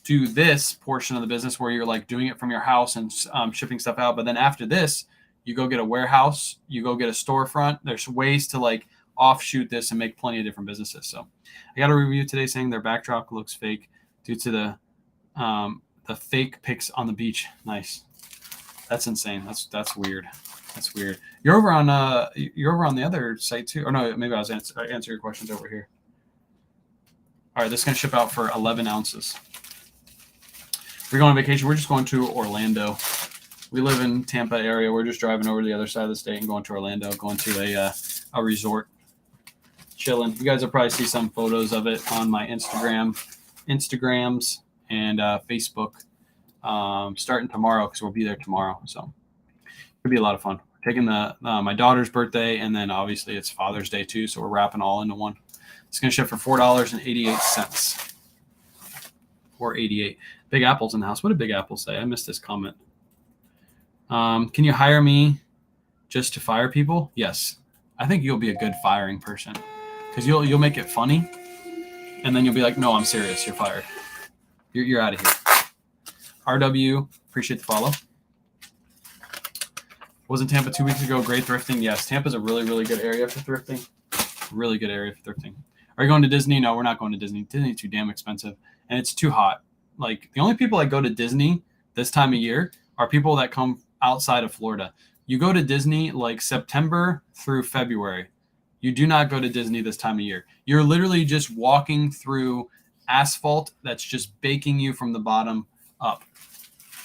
do this portion of the business where you're doing it from your house and shipping stuff out, but then after this, you go get a warehouse, you go get a storefront. There's ways to offshoot this and make plenty of different businesses. So I got a review today saying their backdrop looks fake due to the fake pics on the beach. Nice. That's insane. That's weird. That's weird. You're over on the other site too. Or no, maybe I was answer your questions over here. All right, this is gonna ship out for 11 ounces. We're going on vacation. We're just going to Orlando. We live in Tampa area. We're just driving over to the other side of the state and going to Orlando, going to a resort, chilling. You guys will probably see some photos of it on my Instagrams and Facebook starting tomorrow because we'll be there tomorrow. So it'll be a lot of fun. We're taking my daughter's birthday, and then obviously it's Father's Day too, so we're wrapping all into one. It's going to ship for $4.88. $4.88. Big Apple's in the house. What did Big Apple say? I missed this comment. Can you hire me just to fire people? Yes. I think you'll be a good firing person because you'll make it funny, and then you'll be like, no, I'm serious. You're fired. You're out of here. RW, appreciate the follow. Wasn't Tampa 2 weeks ago great thrifting? Yes, Tampa's a really, really good area for thrifting. Really good area for thrifting. Are you going to Disney? No, we're not going to Disney. Disney's too damn expensive, and it's too hot. The only people that go to Disney this time of year are people that come outside of Florida. You go to Disney September through February. You do not go to Disney this time of year. You're literally just walking through asphalt that's just baking you from the bottom up.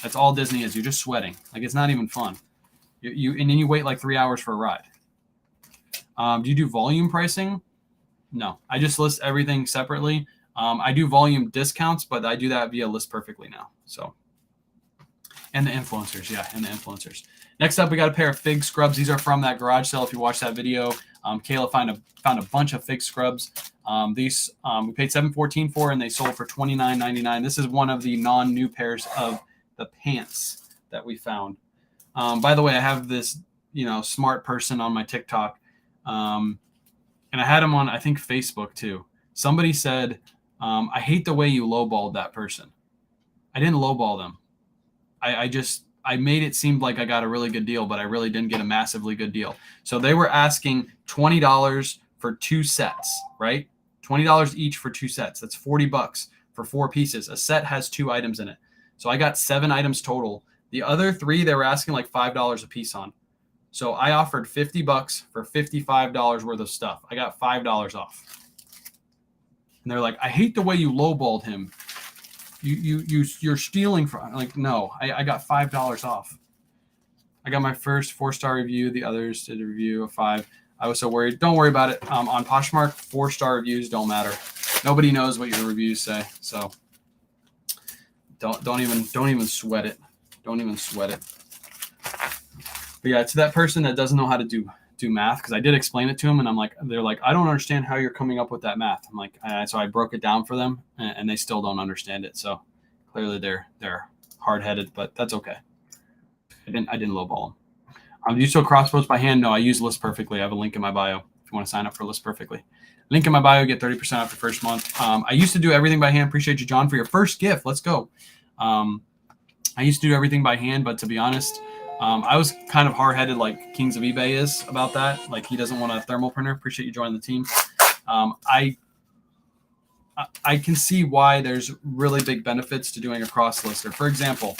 That's all Disney is. You're just sweating. It's not even fun. And then you wait 3 hours for a ride. Do you do volume pricing? No, I just list everything separately. I do volume discounts, but I do that via List Perfectly now. So, and the influencers, yeah, and the influencers. Next up, we got a pair of fig scrubs. These are from that garage sale. If you watched that video, Kayla found a bunch of fig scrubs. These we paid $7.14 for, and they sold for $29.99. This is one of the non-new pairs of the pants that we found. By the way, I have this smart person on my TikTok, and I had him on, I think, Facebook too. Somebody said, I hate the way you lowballed that person. I didn't lowball them. I made it seem like I got a really good deal, but I really didn't get a massively good deal. So they were asking $20 for 2 sets, right? $20 each for 2 sets. That's $40 for 4 pieces. A set has 2 items in it. So I got 7 items total. The other 3, they were asking like $5 a piece on. So I offered $50 for $55 worth of stuff. I got $5 off. And they're like, I hate the way you lowballed him. You're stealing from, like, no, I got $5 off. I got my first 4-star review. The others did a review of 5. I was so worried. Don't worry about it. On Poshmark, 4-star reviews don't matter. Nobody knows what your reviews say. So don't even sweat it. Don't even sweat it. But yeah, to that person that doesn't know how to do math, because I did explain it to them, and they're like, I don't understand how you're coming up with that math. I'm like, so I broke it down for them, and they still don't understand it. So clearly they're hard-headed, but that's okay. I didn't lowball them. Do you still crossbows by hand? No, I use List Perfectly. I have a link in my bio if you want to sign up for List Perfectly. Link in my bio, get 30% off the first month. I used to do everything by hand. Appreciate you, John, for your first gift. Let's go. I used to do everything by hand, but to be honest, I was kind of hard-headed like Kings of eBay is about that. Like, he doesn't want a thermal printer. Appreciate you joining the team. I can see why there's really big benefits to doing a cross lister. For example,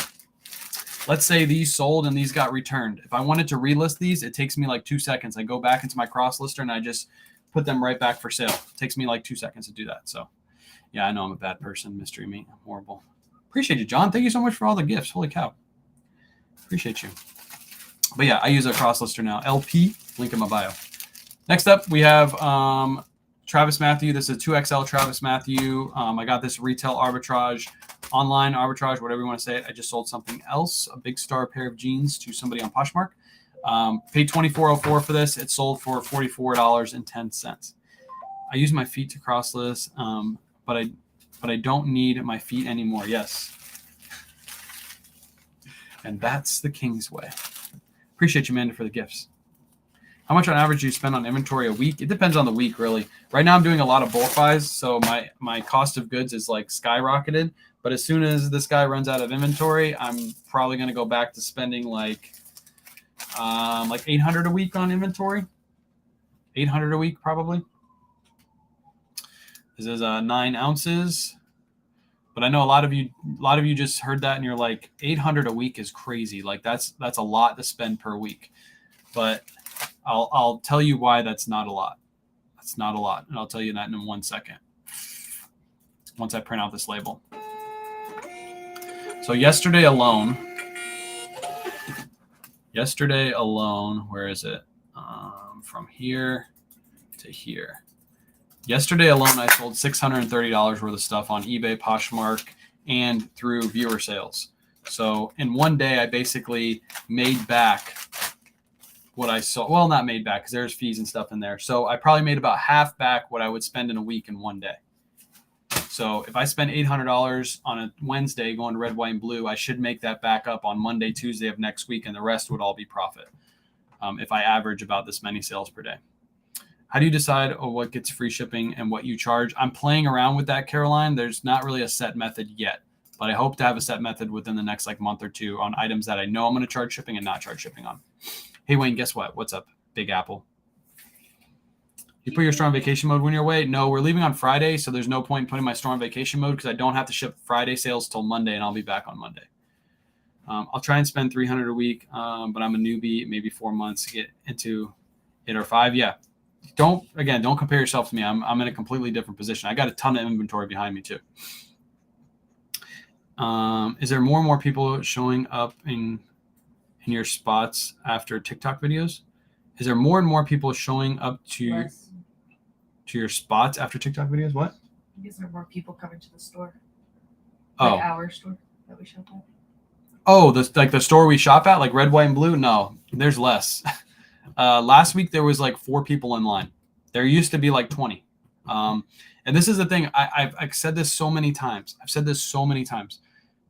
let's say these sold and these got returned. If I wanted to relist these, it takes me like 2 seconds. I go back into my cross lister and I just put them right back for sale. It takes me like 2 seconds to do that. So yeah, I know I'm a bad person. Mystery me. I'm horrible. Appreciate you, John. Thank you so much for all the gifts. Holy cow. Appreciate you. But yeah, I use a cross lister now. LP, link in my bio. Next up, we have Travis Matthew. This is a 2XL Travis Matthew. I got this retail arbitrage, online arbitrage, whatever you want to say it. I just sold something else, a Big Star pair of jeans to somebody on Poshmark. Paid $24.04 for this. It sold for $44.10. I use my feet to cross list, but I don't need my feet anymore. Yes. And that's the King's way. Appreciate you, Amanda, for the gifts. How much on average do you spend on inventory a week? It depends on the week, really. Right now I'm doing a lot of bulk buys, so my cost of goods is like skyrocketed. But as soon as this guy runs out of inventory, I'm probably going to go back to spending like $800 a week on inventory. $800 a week, probably. This is 9 ounces. But I know a lot of you just heard that and you're like, $800 a week is crazy. Like that's a lot to spend per week. But I'll tell you why that's not a lot. That's not a lot, and I'll tell you that in 1 second. Once I print out this label. So yesterday alone, where is it? From here to here. Yesterday alone, I sold $630 worth of stuff on eBay, Poshmark, and through viewer sales. So in one day, I basically made back what I sold. Well, not made back because there's fees and stuff in there. So I probably made about half back what I would spend in a week in one day. So if I spend $800 on a Wednesday going to red, white, and blue, I should make that back up on Monday, Tuesday of next week, and the rest would all be profit if I average about this many sales per day. How do you decide what gets free shipping and what you charge? I'm playing around with that, Caroline. There's not really a set method yet, but I hope to have a set method within the next month or two on items that I know I'm going to charge shipping and not charge shipping on. Hey, Wayne, guess what? What's up, Big Apple? You put your store on vacation mode when you're away? No, we're leaving on Friday, so there's no point in putting my store on vacation mode because I don't have to ship Friday sales till Monday, and I'll be back on Monday. I'll try and spend $300 a week, but I'm a newbie, maybe 4 months to get into it or 5. Yeah. Don't compare yourself to me. I'm in a completely different position. I got a ton of inventory behind me too. Is there more and more people showing up in your spots after TikTok videos? Is there more and more people showing up to Less. your spots after TikTok videos? What? I guess there are more people coming to the store. Oh. Like our store that we shop at. Oh, the store we shop at, like red, white, and blue? No, there's less. Last week there was like 4 people in line. There used to be like 20. And this is the thing. I've said this so many times.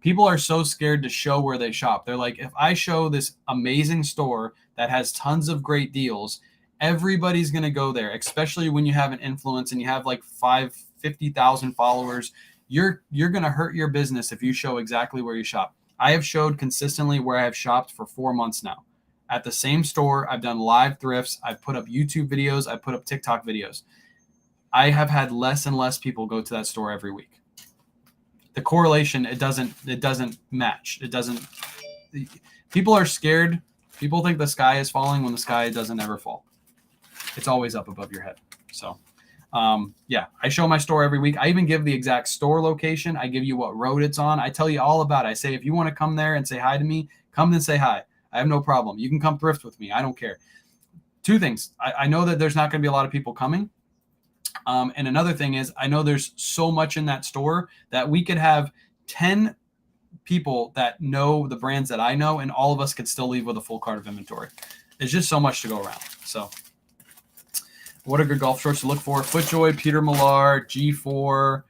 People are so scared to show where they shop. They're like, if I show this amazing store that has tons of great deals, everybody's going to go there, especially when you have an influence and you have like 50,000 followers. You're going to hurt your business if you show exactly where you shop. I have showed consistently where I have shopped for 4 months now. At the same store, I've done live thrifts. I've put up YouTube videos. I've put up TikTok videos. I have had less and less people go to that store every week. The correlation, it doesn't match. It doesn't. People are scared. People think the sky is falling when the sky doesn't ever fall. It's always up above your head. So, yeah, I show my store every week. I even give the exact store location. I give you what road it's on. I tell you all about it. I say, if you want to come there and say hi to me, come and say hi. I have no problem. You can come thrift with me. I don't care. 2 things. I know that there's not going to be a lot of people coming. And another thing is, I know there's so much in that store that we could have 10 people that know the brands that I know, and all of us could still leave with a full cart of inventory. There's just so much to go around. So what are good golf shorts to look for? FootJoy, Peter Millar, G4,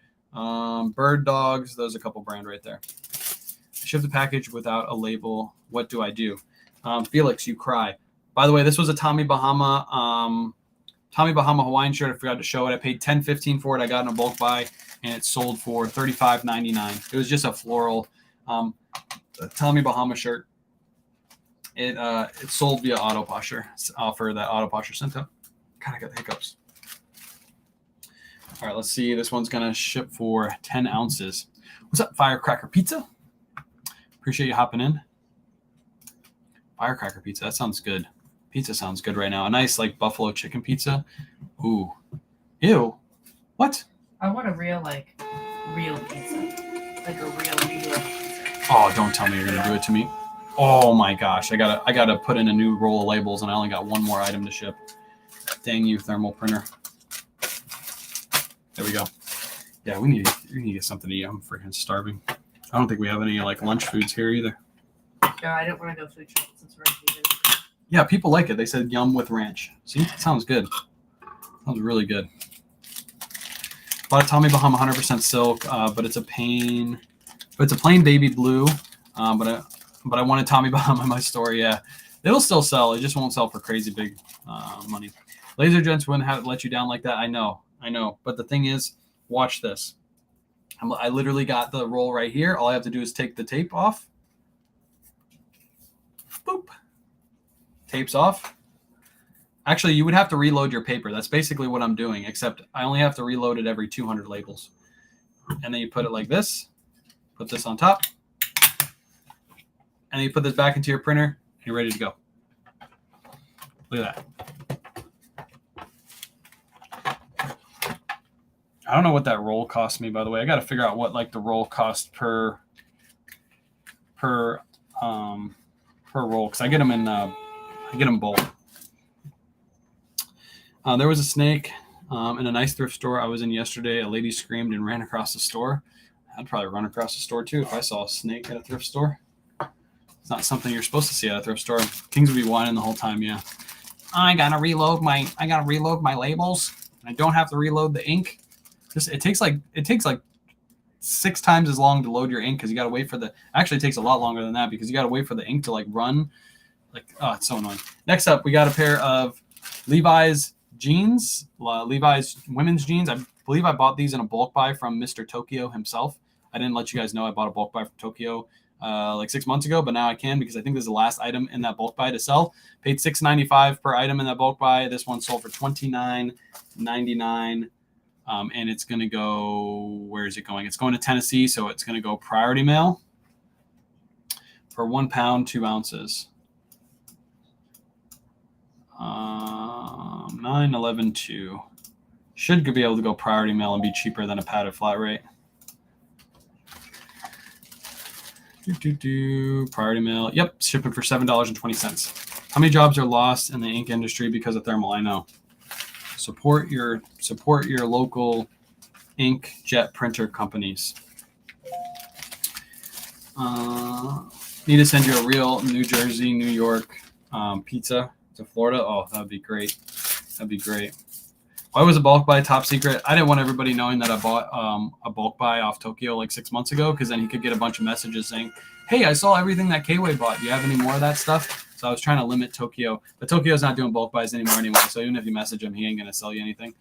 Bird Dogs. There's a couple brand right there. Ship the package without a label. What do I do? Felix, you cry. By the way, this was a Tommy Bahama Hawaiian shirt. I forgot to show it. I paid $10.15 for it. I got in a bulk buy, and it sold for $35.99. It was just a floral Tommy Bahama shirt. It sold via Auto Posher offer that Auto Posher sent out. God, I got the hiccups. All right, let's see. This one's gonna ship for 10 ounces. What's up, Firecracker Pizza? Appreciate you hopping in. Firecracker Pizza. That sounds good. Pizza sounds good right now. A nice like buffalo chicken pizza. Ooh. Ew. What? I want a real pizza. Like a real pizza. Oh, don't tell me you're gonna do it to me. Oh my gosh. I gotta put in a new roll of labels, and I only got 1 more item to ship. Dang you, thermal printer. There we go. Yeah, we need to get something to eat. I'm freaking starving. I don't think we have any like lunch foods here either. No, I don't want to go food shop since we're vegan. Yeah, people like it. They said yum with ranch. See, it sounds good. Sounds really good. Bought a Tommy Bahama 100% silk, but it's a plain baby blue. But I wanted Tommy Bahama in my store. Yeah, it'll still sell. It just won't sell for crazy big money. Laser Gents wouldn't have let you down like that. I know. But the thing is, watch this. I literally got the roll right here. All I have to do is take the tape off. Boop. Tape's off. Actually, you would have to reload your paper. That's basically what I'm doing, except I only have to reload it every 200 labels. And then you put it like this. Put this on top. And then you put this back into your printer, and you're ready to go. Look at that. I don't know what that roll cost me, by the way. I got to figure out what like the roll cost per roll, because I get them in bulk. There was a snake in a nice thrift store I was in yesterday. A lady screamed and ran across the store. I'd probably run across the store too if I saw a snake at a thrift store. It's not something you're supposed to see at a thrift store. Kings would be whining the whole time. Yeah, I gotta reload my labels. I don't have to reload the ink. It takes like 6 times as long to load your ink because you got to wait for the. Actually, it takes a lot longer than that because you got to wait for the ink to like run. Like, oh, it's so annoying. Next up, we got a pair of Levi's jeans, Levi's women's jeans. I believe I bought these in a bulk buy from Mr. Tokyo himself. I didn't let you guys know I bought a bulk buy from Tokyo like 6 months ago, but now I can because I think this is the last item in that bulk buy to sell. Paid $6.95 per item in that bulk buy. This one sold for $29.99. And it's going to go, where is it going? It's going to Tennessee, so it's going to go priority mail for 1 pound, 2 ounces. 9.11.2. Should be able to go priority mail and be cheaper than a padded flat rate. Priority mail. Yep, shipping for $7.20. How many jobs are lost in the ink industry because of thermal? I know. Support your local inkjet printer companies. Need to send you a real New Jersey, New York pizza to Florida. Oh, that'd be great. That'd be great. Why was a bulk buy top secret? I didn't want everybody knowing that I bought a bulk buy off Tokyo like 6 months ago, because then he could get a bunch of messages saying, hey, I saw everything that K-Way bought. Do you have any more of that stuff? So I was trying to limit Tokyo. But Tokyo's not doing bulk buys anymore anyway. So even if you message him, he ain't going to sell you anything.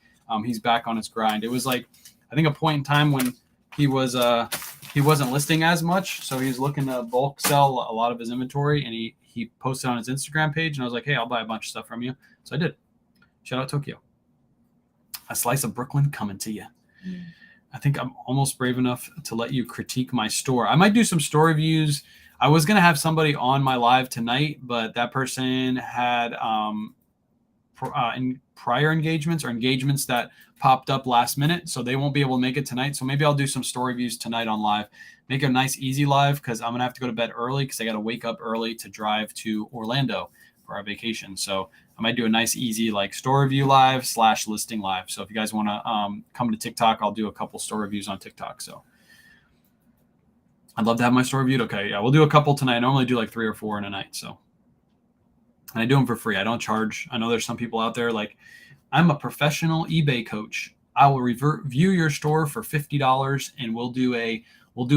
He's back on his grind. It was like, I think, a point in time when he wasn't listing as much. So he was looking to bulk sell a lot of his inventory. And he posted on his Instagram page. And I was like, hey, I'll buy a bunch of stuff from you. So I did. Shout out Tokyo. A slice of Brooklyn coming to you. I think I'm almost brave enough to let you critique my store. I might do some store reviews. I was going to have somebody on my live tonight, but that person had prior engagements or engagements that popped up last minute, so they won't be able to make it tonight. So maybe I'll do some store reviews tonight on live. Make a nice, easy live, because I'm going to have to go to bed early because I got to wake up early to drive to Orlando for our vacation. So I might do a nice, easy like store review live / listing live. So if you guys want to come to TikTok, I'll do a couple store reviews on TikTok. So I'd love to have my store reviewed. Okay, yeah, we'll do a couple tonight. I normally do like 3 or 4 in a night. So, and I do them for free. I don't charge. I know there's some people out there like, I'm a professional eBay coach. I will review your store for $50, and we'll do a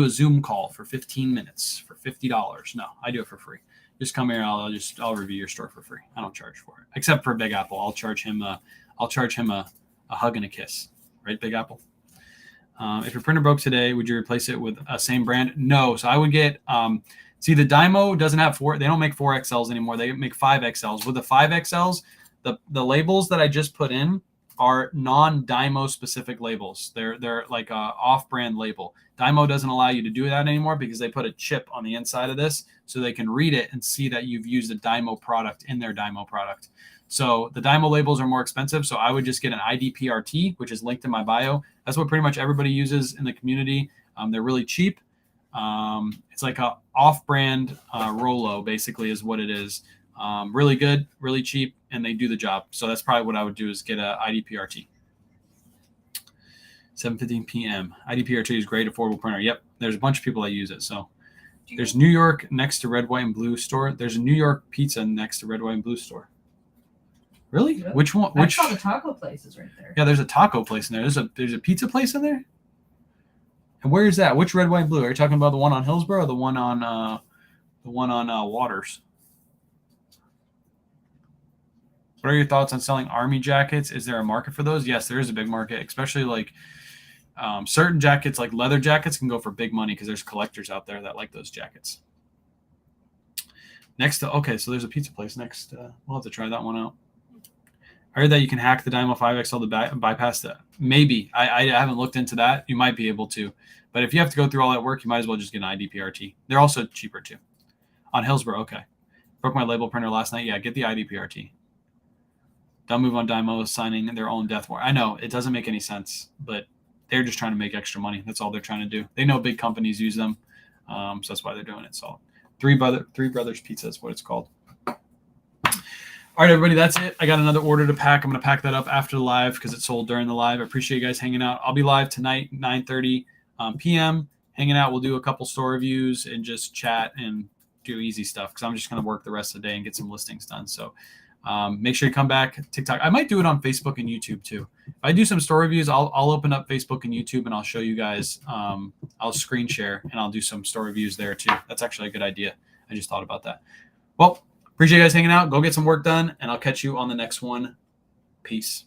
Zoom call for 15 minutes for $50. No, I do it for free. Just come here. I'll review your store for free. I don't charge for it, except for Big Apple. I'll charge him a hug and a kiss, right, Big Apple? If your printer broke today, would you replace it with a same brand? No. So I would get. See, the Dymo doesn't have 4. They don't make 4XLs anymore. They make 5XLs. With the 5XLs, the labels that I just put in are non-Dymo specific labels. They're like a off-brand label. Dymo doesn't allow you to do that anymore because they put a chip on the inside of this so they can read it and see that you've used a Dymo product in their Dymo product. So the Dymo labels are more expensive. So I would just get an IDPRT, which is linked in my bio. That's what pretty much everybody uses in the community. They're really cheap. It's like a off-brand Rolo, basically, is what it is. Really good, really cheap, and they do the job. So that's probably what I would do, is get a IDPRT. 7:15 p.m. IDPRT is great, affordable printer. Yep, there's a bunch of people that use it. So there's New York next to Red, White, and Blue store. There's a New York pizza next to Red, White, and Blue store. Really? Yep. Which one? I saw the taco places right there. Yeah, there's a taco place in there. There's a pizza place in there. And where is that? Which Red, White, and Blue? Are you talking about the one on Hillsborough or the one on Waters? What are your thoughts on selling army jackets? Is there a market for those? Yes, there is a big market, especially like certain jackets, like leather jackets, can go for big money because there's collectors out there that like those jackets. Okay, so there's a pizza place next. We'll have to try that one out. I heard that you can hack the Dymo 5XL to bypass that. Maybe. I haven't looked into that. You might be able to. But if you have to go through all that work, you might as well just get an IDPRT. They're also cheaper too. On Hillsborough, okay. Broke my label printer last night. Yeah, get the IDPRT. Don't move on Dymo signing their own death warrant. I know, it doesn't make any sense, but they're just trying to make extra money. That's all they're trying to do. They know big companies use them, so that's why they're doing it. So Three Brothers Pizza is what it's called. All right, everybody, that's it. I got another order to pack. I'm going to pack that up after the live because it sold during the live. I appreciate you guys hanging out. I'll be live tonight, 9:30 p.m. Hanging out. We'll do a couple store reviews and just chat and do easy stuff because I'm just going to work the rest of the day and get some listings done. So make sure you come back. TikTok. I might do it on Facebook and YouTube too. If I do some store reviews, I'll open up Facebook and YouTube and I'll show you guys. I'll screen share and I'll do some store reviews there too. That's actually a good idea. I just thought about that. Well, appreciate you guys hanging out. Go get some work done, and I'll catch you on the next one. Peace.